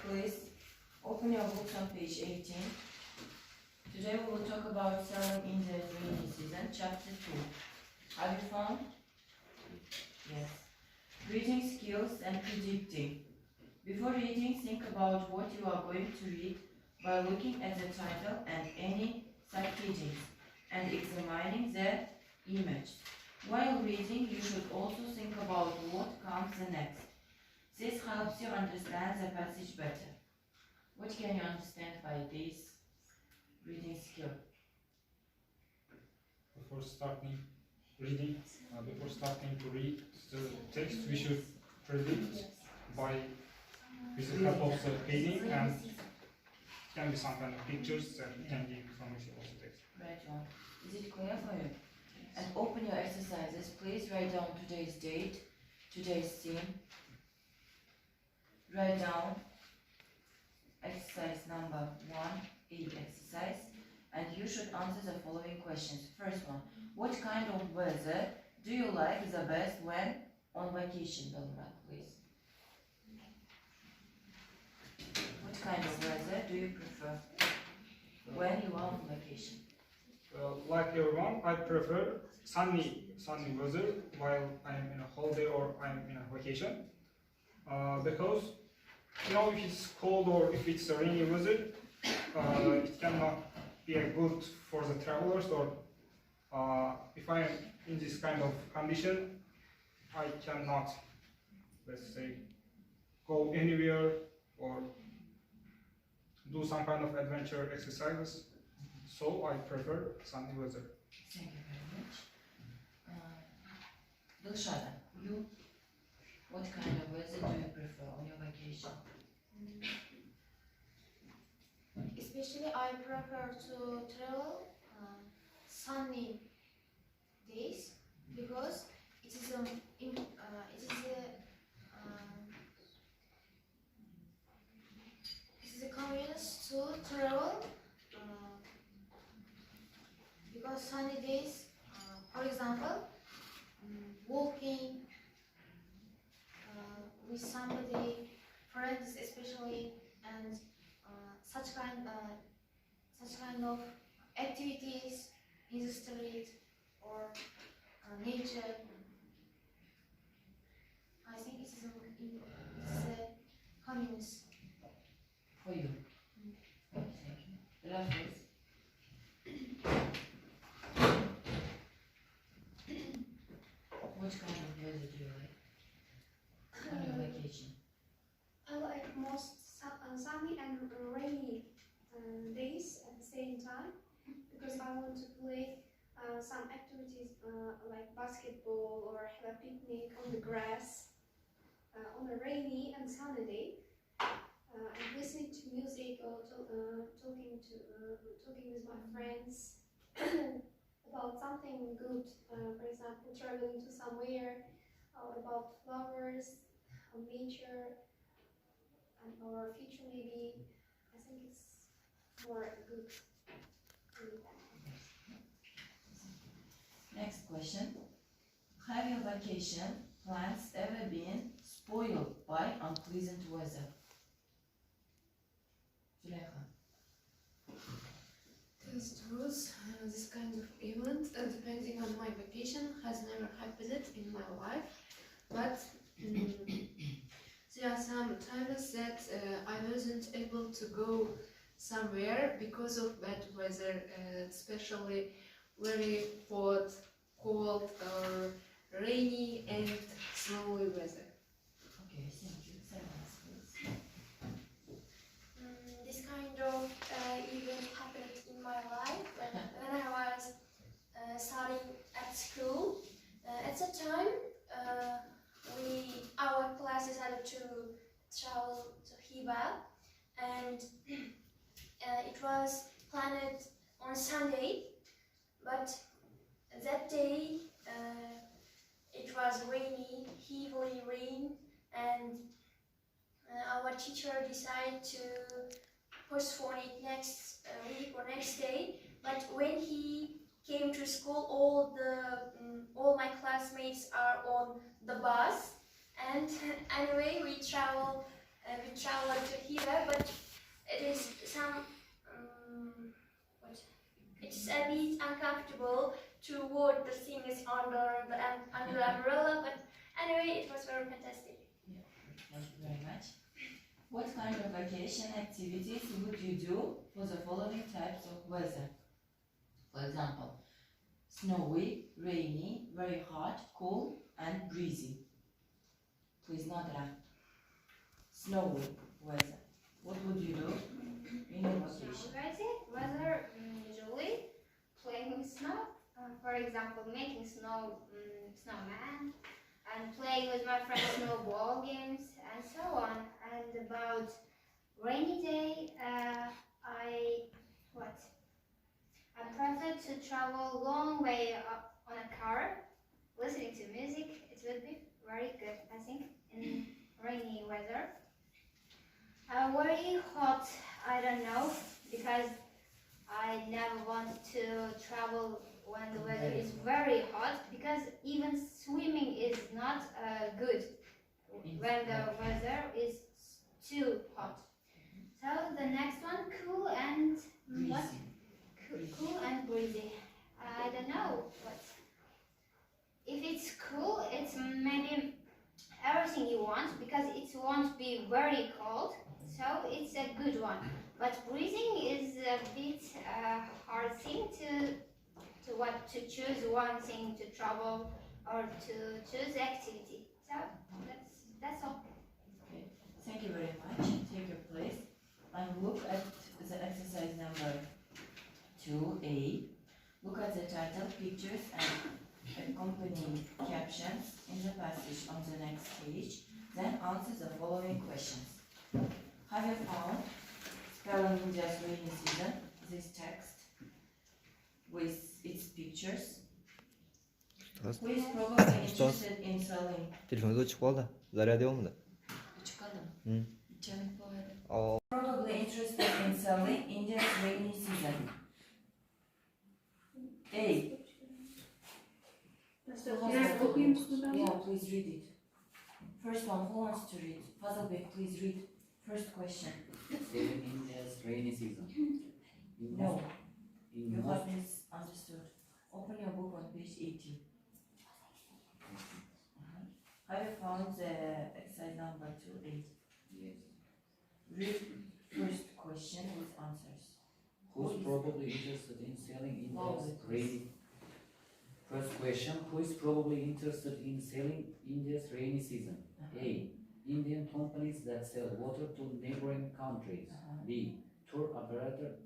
please open your books on page 18. Today we will talk about selling in the rainy season, chapter 2. Have you found? Yes. Reading skills and predicting. Before reading, think about what you are going to read by looking at the title and any subheadings and examining the image. While reading, you should also think about what comes next. This helps you understand the passage better. What can you understand by this reading skill? Before starting reading, before starting to read the text, we should predict with the help of the heading, and it can be some kind of pictures and it can give information of the text. Right on. Is it clear for you? And open your exercises. Please write down today's date, today's theme. Write down exercise number 1A exercise, and you should answer the following questions. First one, what kind of weather do you like the best when on vacation, Belmrat, please? What kind of weather do you prefer when you are on vacation? Well, like everyone, I prefer sunny weather while I am in a holiday or I am in a vacation. Because if it's cold or if it's a rainy weather, it cannot be good for the travelers, or if I am in this kind of condition, I cannot, let's say, go anywhere or do some kind of adventure exercises. So I prefer sunny weather. Thank you very much. Dilshada, you? What kind of weather do you prefer on your vacation? Especially I prefer to travel sunny days because it is a convenience to travel because sunny days, for example, walking with somebody, friends especially, and such kind of activities in the street or nature. I think it's a convenience for you. Thank you. Rafiz? What kind of weather do you like on your vacation? I like most sunny and rainy days at the same time because I want to play some activities like basketball or have a picnic on the grass on a rainy and sunny day. And listening to music or talking with my friends about something good, for example, traveling to somewhere, or about flowers, or nature, and our future maybe. I think it's more good. Next question. Have your vacation plans ever been spoiled by unpleasant weather? Züleyha. It's true. This kind of event, depending on my vacation, has never happened in my life. But there are some times that I wasn't able to go somewhere because of bad weather, especially very hot, cold, or rainy and snowy weather. Okay, thank you. Silence, please. This kind of event happened in my life when I was studying at school. At the time, our class decided to travel to Hiba, and it was planned on Sunday, but that day it was rainy, heavily rain, and our teacher decided to postpone it next week or next day. But when he came to school, all my classmates are on the bus, and anyway we travel we traveled to here, but it is some it's a bit uncomfortable to walk the things under the umbrella. But anyway, it was very fantastic. Thank you very much. What kind of vacation activities would you do for the following types of weather? For example, snowy, rainy, very hot, cool, and breezy. Please, Nadra. Snowy weather. What would you do in your vacation? Weather, usually playing with snow. For example, making snowman, and playing with my friends snowball games, and so on. And about rainy day, I prefer to travel long way on a car, listening to music. It would be very good, I think, in rainy weather. Very hot, I don't know, because I never want to travel when the weather is very hot, because even swimming is not good when the weather is too hot. So the next one, cool and what? Cool and breezy. I don't know what. If it's cool, it's maybe everything you want, because it won't be very cold, so it's a good one. But breathing is a bit hard thing to choose one thing to travel or to choose activity. So that's all. Okay. Thank you very much. Take your place and look at the exercise number 2A. Look at the title, pictures, and accompanying captions in the passage on the next page. Then answer the following questions. Have you found spelling India's rainy season, this text with its pictures? Who is probably interested in selling? Telefonda o'chib qoldi. Zaryadi yo'qmidi? Chiqadimi? Ichani qo'yadi. Probably interested in selling India's rainy season. A. Yeah, please read it. First one, who wants to read? Fazılbek, please read. First question. Selling India's rainy season. No, In you most, have misunderstood. Open your book on page 18. Have you found the exercise number 2A? yes. Read first question with answers. Who's probably interested in selling India's Probably. rainy? First question: who is probably interested in selling India's rainy season? A. Indian companies that sell water to neighboring countries. B. Tour operator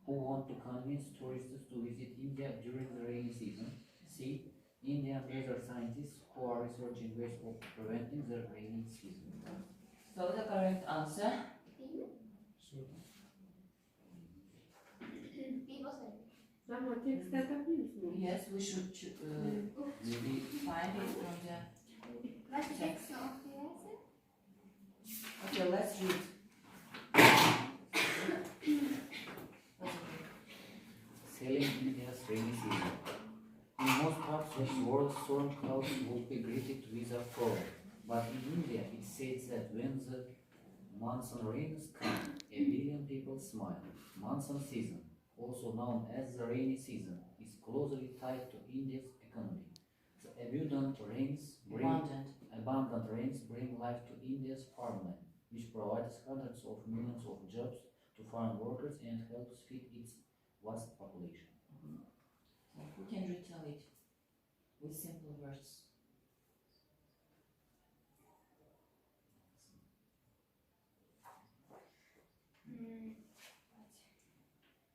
who want to convince tourists to visit India during the rainy season. C. Indian weather scientists who are researching ways of preventing the rainy season. So the correct answer. People say. Yes, we should Maybe find it from the. What's the Text. text of the answer? Okay, let's read. selling India's rainy season. In most parts of the world, storm clouds will be greeted with a frost. But in India, it says that when the monsoon rains come, a billion people smile. Monsoon season, also known as the rainy season, is closely tied to India's economy. The abundant rains bring life to India's farmland, which provides hundreds of millions of jobs to farm workers and helps feed its vast population. So who can retell it with simple words?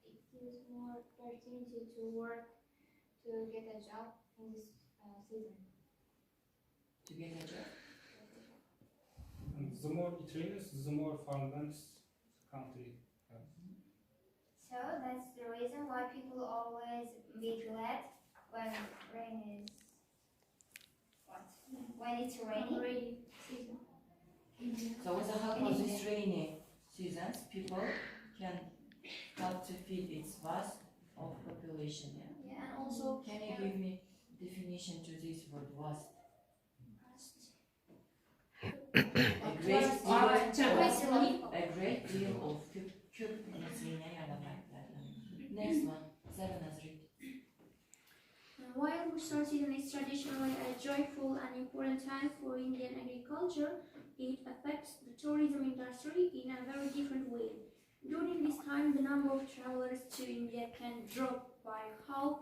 It gives more opportunity to work to get a job in this season. To get a job? And the more it rains, the more farmlands the country has. So that's the reason why people always be glad when rain is when it's raining. So with the help of these rainy seasons, people can help to feed its vast of population. Yeah? Yeah, and also Can you give me definition to this word vast? A great deal of küp yine yaramaklar. Next one, 7 as read. While Bushra season is traditionally a joyful and important time for Indian agriculture, it affects the tourism industry in a very different way. During this time, the number of travelers to India can drop by half.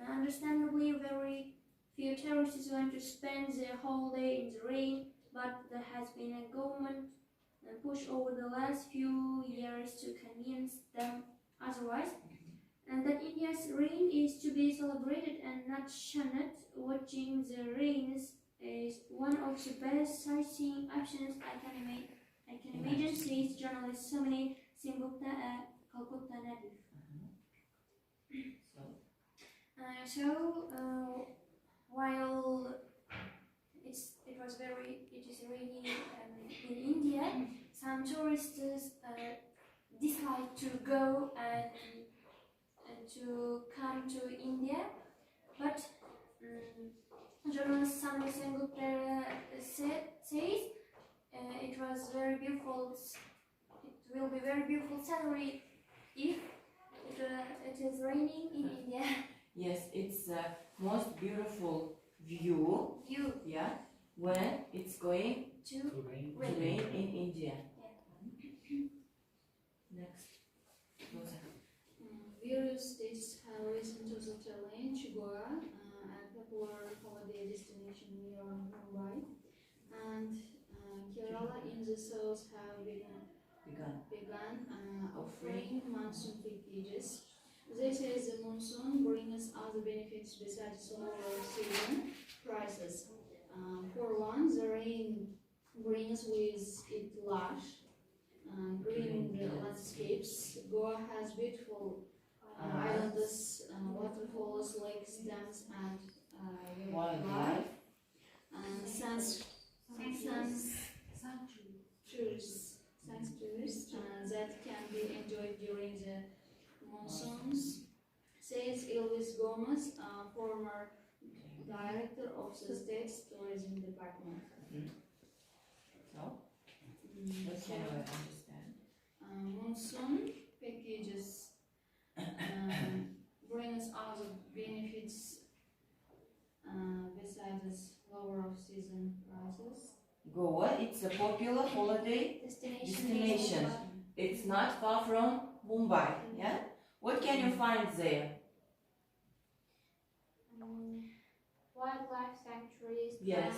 Understandably, very few tourists want to spend their holiday in the rain, but there has been a government push over the last few years to convince them otherwise, and that India's rain is to be celebrated and not shunned. Watching the rains is one of the best sightseeing options I can imagine, says journalist Samini Singupta at Calcutta Native. While it is raining in India, some tourists decide to go and to come to India, but journalist Samini Singupta says it will be very beautiful scenery if it is raining in India. Yes, it's the most beautiful view, yeah, when it's going To rain. to rain in India. Next. Rosa. Various states have recently also challenged Goa, a popular holiday destination near Mumbai, and Kerala in the south have begun offering monsoon packages. They say the monsoon brings other benefits besides lower season prices. For one, the rain brings with it lush green landscapes. Goa has beautiful islands, waterfalls, lakes, dams, and Wildlife. sanctuaries that can be enjoyed during the monsoons, says Elvis Gomez, former director of the state's tourism department. So, what can I understand? Monsoon packages brings other benefits besides lower season prices. Goa, it's a popular holiday destination. It's not far from Mumbai, yeah? What can you find there? Wildlife sanctuaries, Yes.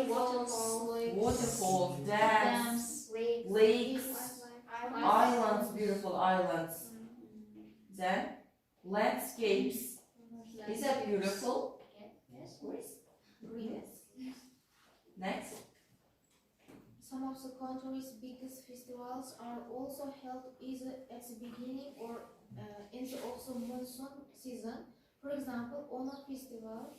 waterfalls, Waterfalls, dams, lakes, islands, beautiful islands. Then, landscapes. Is that beautiful? Yes. Yes. Next. Some of the country's biggest festivals are also held either at the beginning or in the also monsoon season. For example, Onam Festival,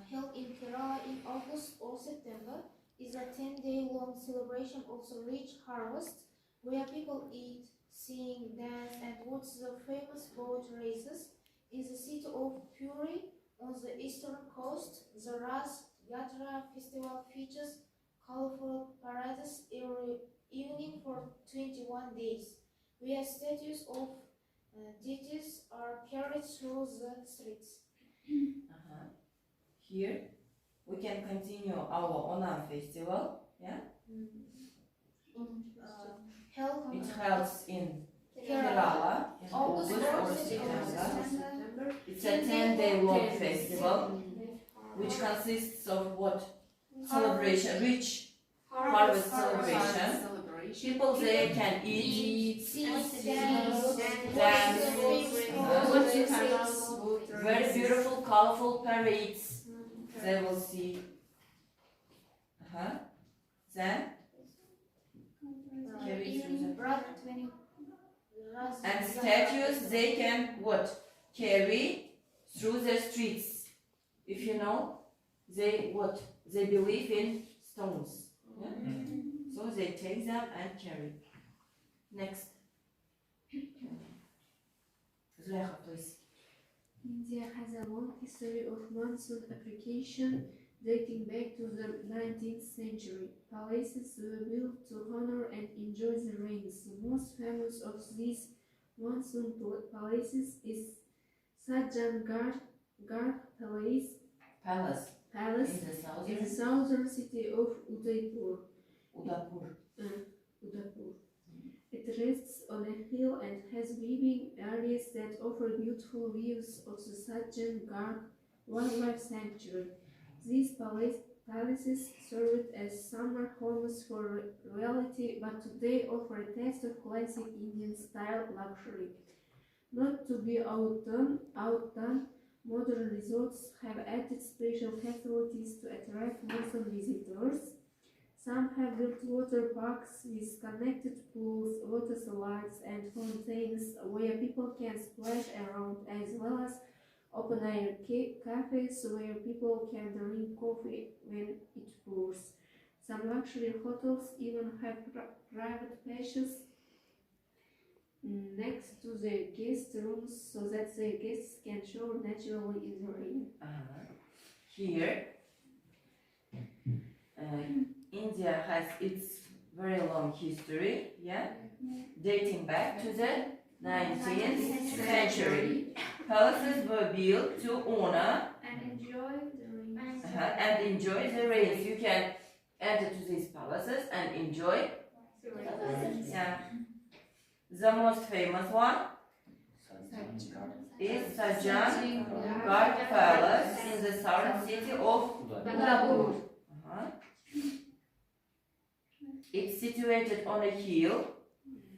held in Kerala in August or September, is a 10-day-long celebration of the rich harvest, where people eat, sing, dance, and watch the famous boat races. In the city of Puri, on the eastern coast, the Ras Yatra festival features colorful parades every evening for 21 days, where statues of deities are carried through the streets. Here, we can continue our Onam festival, yeah? It holds in Kerala in August or September. It's a 10-day-long festival, which consists of what? Celebration, rich harvest celebration. People there can eat, dance, very beautiful, colorful parades. They will see. Then carry through the and statues they can what? Carry through the streets. If you know, they what? They believe in stones. Yeah? So they take them and carry. Next. Zulekha, please. India has a long history of monsoon application dating back to the 19th century. Palaces were built to honor and enjoy the rains. The most famous of these monsoon palaces is Sajjan Garh Palace Palace in the in the southern southern city of Udaipur. Udaipur. Udaipur. It rests on a hill and has weaving areas that offer beautiful views of the Sajjan Garh Wildlife Sanctuary. These palaces served as summer homes for royalty, but today offer a taste of classic Indian-style luxury. Not to be outdone, modern resorts have added special facilities to attract monsoon visitors. Some have built water parks with connected pools, water slides, and fountains where people can splash around, as well as open-air cafes where people can drink coffee when it pours. Some luxury hotels even have private patches next to their guest rooms so that their guests can shower naturally in the rain. Here, India has its very long history, dating back to the 19th century. Palaces were built to honor And enjoy the rain. and enjoy the rains. You can enter to these palaces and enjoy. The most famous one is Sajjan Garh Palace in the southern city of Udaipur. It's situated on a hill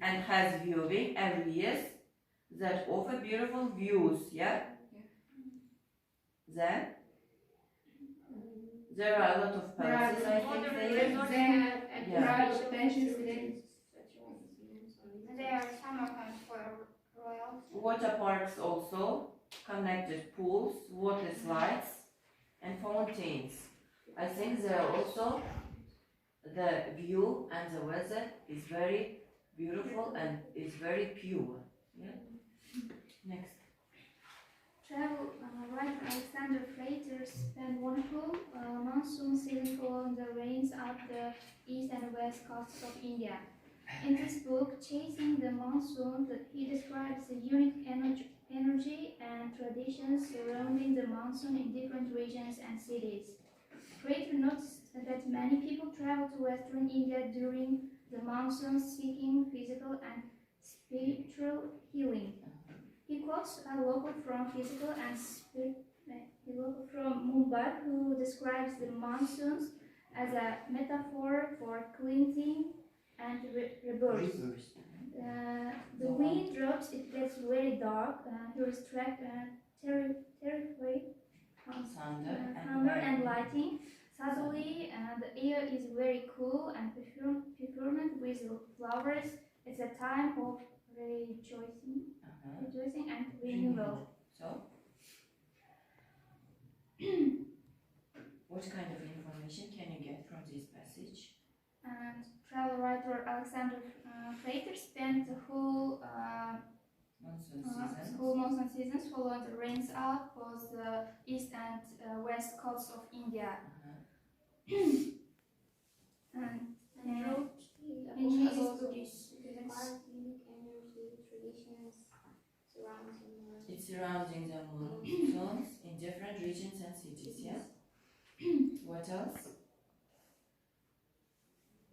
and has viewing areas that offer beautiful views, Then there are a lot of palaces, I think They Yeah. private patches. There are summer homes for royals. Water parks also, connected pools, water slides, and fountains. I think there are also the view and the weather is very beautiful and is very pure. Next. Travel writer Alexander Frater spent one whole monsoon season following the rains up the east and west coasts of India. In this book, Chasing the Monsoon, he describes the unique energy and traditions surrounding the monsoon in different regions and cities. Frater noticed that many people travel to western India during the monsoon seeking physical and spiritual healing. He quotes a local from Mumbai who describes the monsoons as a metaphor for cleansing and rebirth. The wind drops, it gets very dark. He restricts terrified thunder and lightning. Suddenly, the air is very cool and perfumed with flowers. It's a time of rejoicing and renewal. So, what kind of information can you get from this passage? And travel writer Alexander Frater spent the whole monsoon seasons following the rains up both the east and west coasts of India. And wrote in his book, unique energy, traditions surrounding It's surrounding the monsoons in different regions and cities, What else?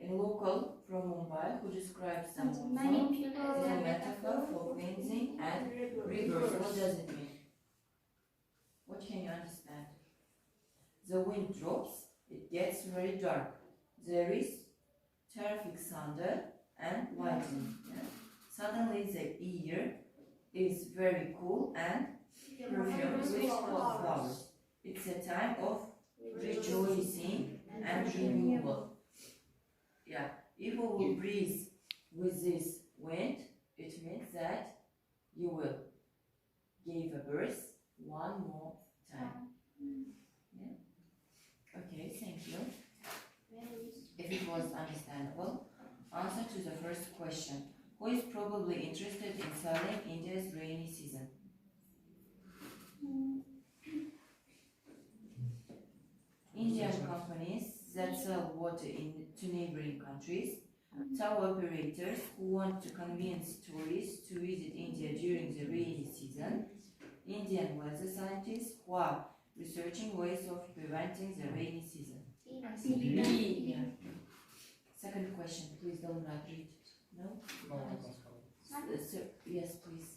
A local from Mumbai who describes the and many monsoon people as a metaphor for cleansing and rebirth. What does it mean? What can you understand? The wind drops, it gets very dark. There is terrific thunder and lightning. Suddenly the air is very cool and perfumed with flowers. It's a time of rejoicing and renewal. If you will breathe with this wind, it means that you will give a birth one more time. Okay, thank you. If it was understandable, answer to the first question. Who is probably interested in selling India's rainy season? Indian companies that sell water to neighboring countries, tower operators who want to convince tourists to visit India during the rainy season, Indian weather scientists who are researching ways of preventing the rainy season. B. Yeah. Second question, please don't read. No? No, I don't have. Yes, please.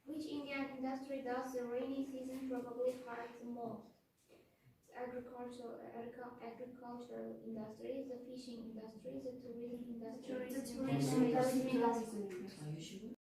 Which Indian industry does the rainy season probably hurt the most? The agricultural industry, the fishing industry, the tourism industry. Are you sure?